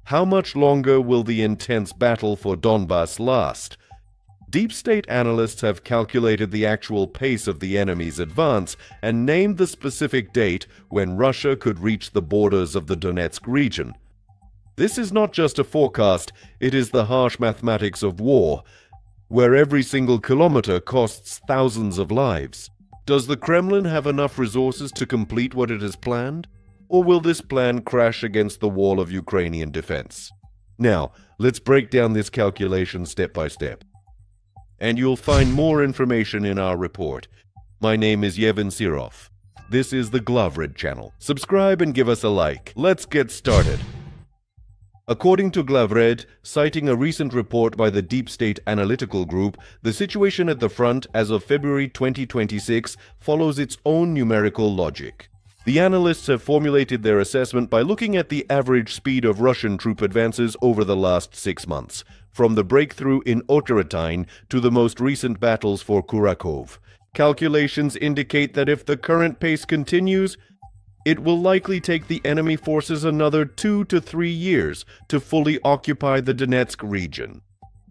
How much longer will the intense battle for Donbas last? Deep state analysts have calculated the actual pace of the enemy's advance and named the specific date when Russia could reach the borders of the Donetsk region. This is not just a forecast, it is the harsh mathematics of war, where every single kilometer costs thousands of lives. Does the Kremlin have enough resources to complete what it has planned? Or will this plan crash against the wall of Ukrainian defense? Now, let's break down this calculation step by step. And you'll find more information in our report. My name is Yevhen Sirov. This is the Glavred channel. Subscribe and give us a like. Let's get started. According to Glavred, citing a recent report by the Deep State Analytical Group, the situation at the front as of February 2026 follows its own numerical logic. The analysts have formulated their assessment by looking at the average speed of Russian troop advances over the last 6 months, from the breakthrough in Oteretine to the most recent battles for Kurakov. Calculations indicate that if the current pace continues, it will likely take the enemy forces another 2 to 3 years to fully occupy the Donetsk region.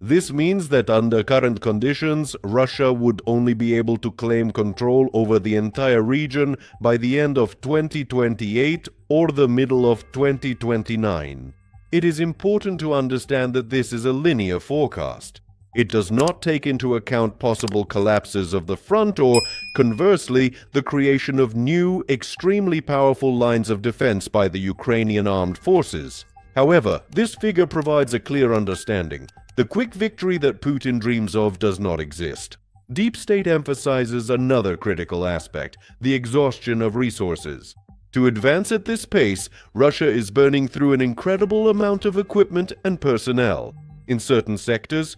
This means that under current conditions, Russia would only be able to claim control over the entire region by the end of 2028 or the middle of 2029. It is important to understand that this is a linear forecast. It does not take into account possible collapses of the front or, conversely, the creation of new, extremely powerful lines of defense by the Ukrainian armed forces. However, this figure provides a clear understanding. The quick victory that Putin dreams of does not exist. Deep State emphasizes another critical aspect, the exhaustion of resources. To advance at this pace, Russia is burning through an incredible amount of equipment and personnel. In certain sectors,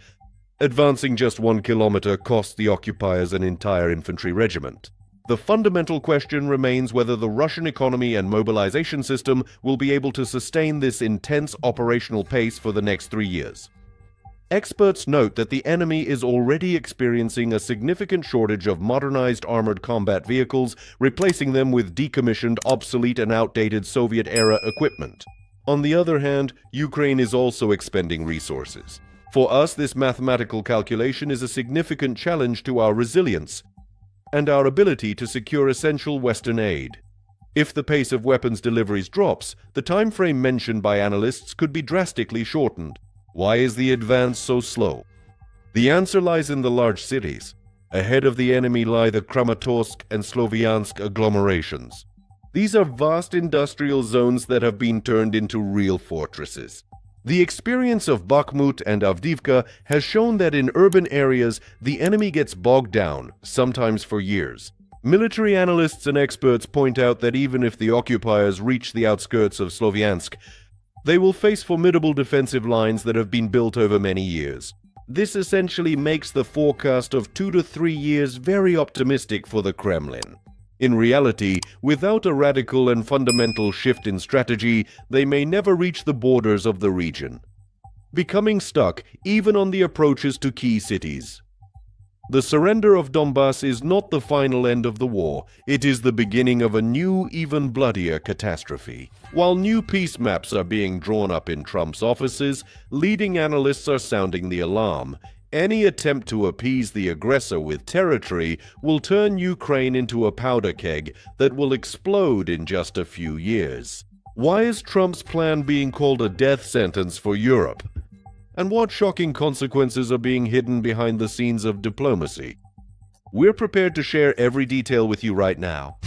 advancing just 1 kilometer costs the occupiers an entire infantry regiment. The fundamental question remains whether the Russian economy and mobilization system will be able to sustain this intense operational pace for the next 3 years. Experts note that the enemy is already experiencing a significant shortage of modernized armored combat vehicles, replacing them with decommissioned, obsolete, and outdated Soviet-era equipment. On the other hand, Ukraine is also expending resources. For us, this mathematical calculation is a significant challenge to our resilience and our ability to secure essential Western aid. If the pace of weapons deliveries drops, the time frame mentioned by analysts could be drastically shortened. Why is the advance so slow? The answer lies in the large cities. Ahead of the enemy lie the Kramatorsk and Sloviansk agglomerations. These are vast industrial zones that have been turned into real fortresses. The experience of Bakhmut and Avdiivka has shown that in urban areas, the enemy gets bogged down, sometimes for years. Military analysts and experts point out that even if the occupiers reach the outskirts of Sloviansk, they will face formidable defensive lines that have been built over many years. This essentially makes the forecast of 2 to 3 years very optimistic for the Kremlin. In reality, without a radical and fundamental shift in strategy, they may never reach the borders of the region, becoming stuck even on the approaches to key cities. The surrender of Donbas is not the final end of the war, it is the beginning of a new, even bloodier catastrophe. While new peace maps are being drawn up in Trump's offices, leading analysts are sounding the alarm. Any attempt to appease the aggressor with territory will turn Ukraine into a powder keg that will explode in just a few years. Why is Trump's plan being called a death sentence for Europe? And what shocking consequences are being hidden behind the scenes of diplomacy? We're prepared to share every detail with you right now.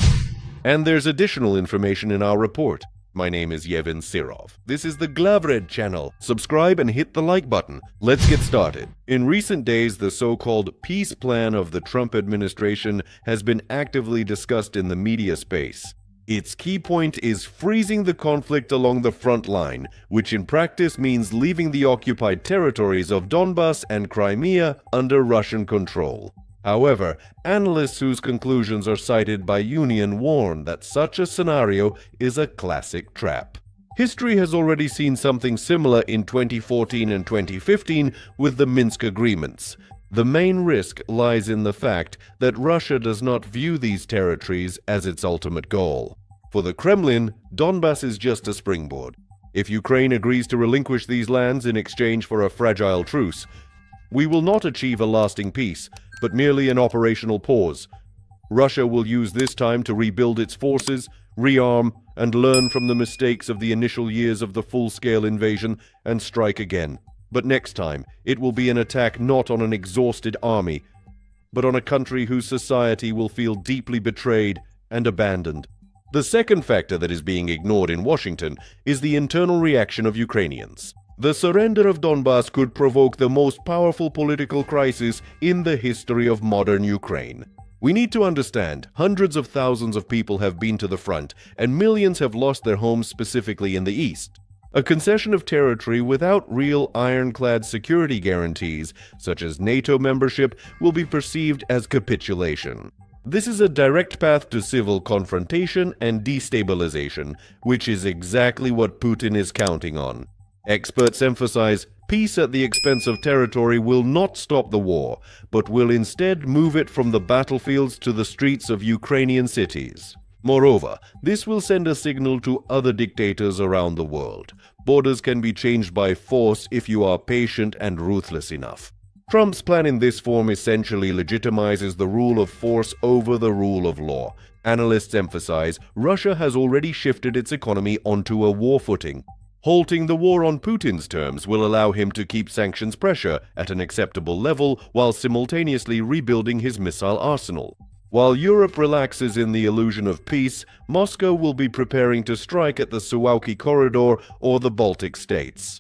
And there's additional information in our report. My name is Yevhen Sirov. This is the Glavred channel. Subscribe and hit the like button. Let's get started. In recent days, the so-called peace plan of the Trump administration has been actively discussed in the media space. Its key point is freezing the conflict along the front line, which in practice means leaving the occupied territories of Donbas and Crimea under Russian control. However, analysts whose conclusions are cited by Union warn that such a scenario is a classic trap. History has already seen something similar in 2014 and 2015 with the Minsk agreements. The main risk lies in the fact that Russia does not view these territories as its ultimate goal. For the Kremlin, Donbas is just a springboard. If Ukraine agrees to relinquish these lands in exchange for a fragile truce, we will not achieve a lasting peace, but merely an operational pause. Russia will use this time to rebuild its forces, rearm, and learn from the mistakes of the initial years of the full-scale invasion and strike again. But next time, it will be an attack not on an exhausted army, but on a country whose society will feel deeply betrayed and abandoned. The second factor that is being ignored in Washington is the internal reaction of Ukrainians. The surrender of Donbas could provoke the most powerful political crisis in the history of modern Ukraine. We need to understand, hundreds of thousands of people have been to the front, and millions have lost their homes specifically in the east. A concession of territory without real ironclad security guarantees, such as NATO membership, will be perceived as capitulation. This is a direct path to civil confrontation and destabilization, which is exactly what Putin is counting on. Experts emphasize peace at the expense of territory will not stop the war, but will instead move it from the battlefields to the streets of Ukrainian cities. Moreover, this will send a signal to other dictators around the world. Borders can be changed by force if you are patient and ruthless enough. Trump's plan in this form essentially legitimizes the rule of force over the rule of law. Analysts emphasize Russia has already shifted its economy onto a war footing. Halting the war on Putin's terms will allow him to keep sanctions pressure at an acceptable level while simultaneously rebuilding his missile arsenal. While Europe relaxes in the illusion of peace, Moscow will be preparing to strike at the Suwalki corridor or the Baltic states.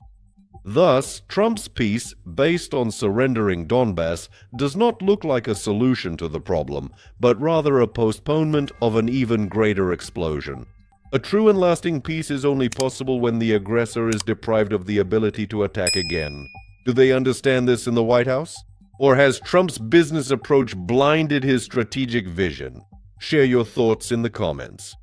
Thus, Trump's peace, based on surrendering Donbas, does not look like a solution to the problem, but rather a postponement of an even greater explosion. A true and lasting peace is only possible when the aggressor is deprived of the ability to attack again. Do they understand this in the White House? Or has Trump's business approach blinded his strategic vision? Share your thoughts in the comments.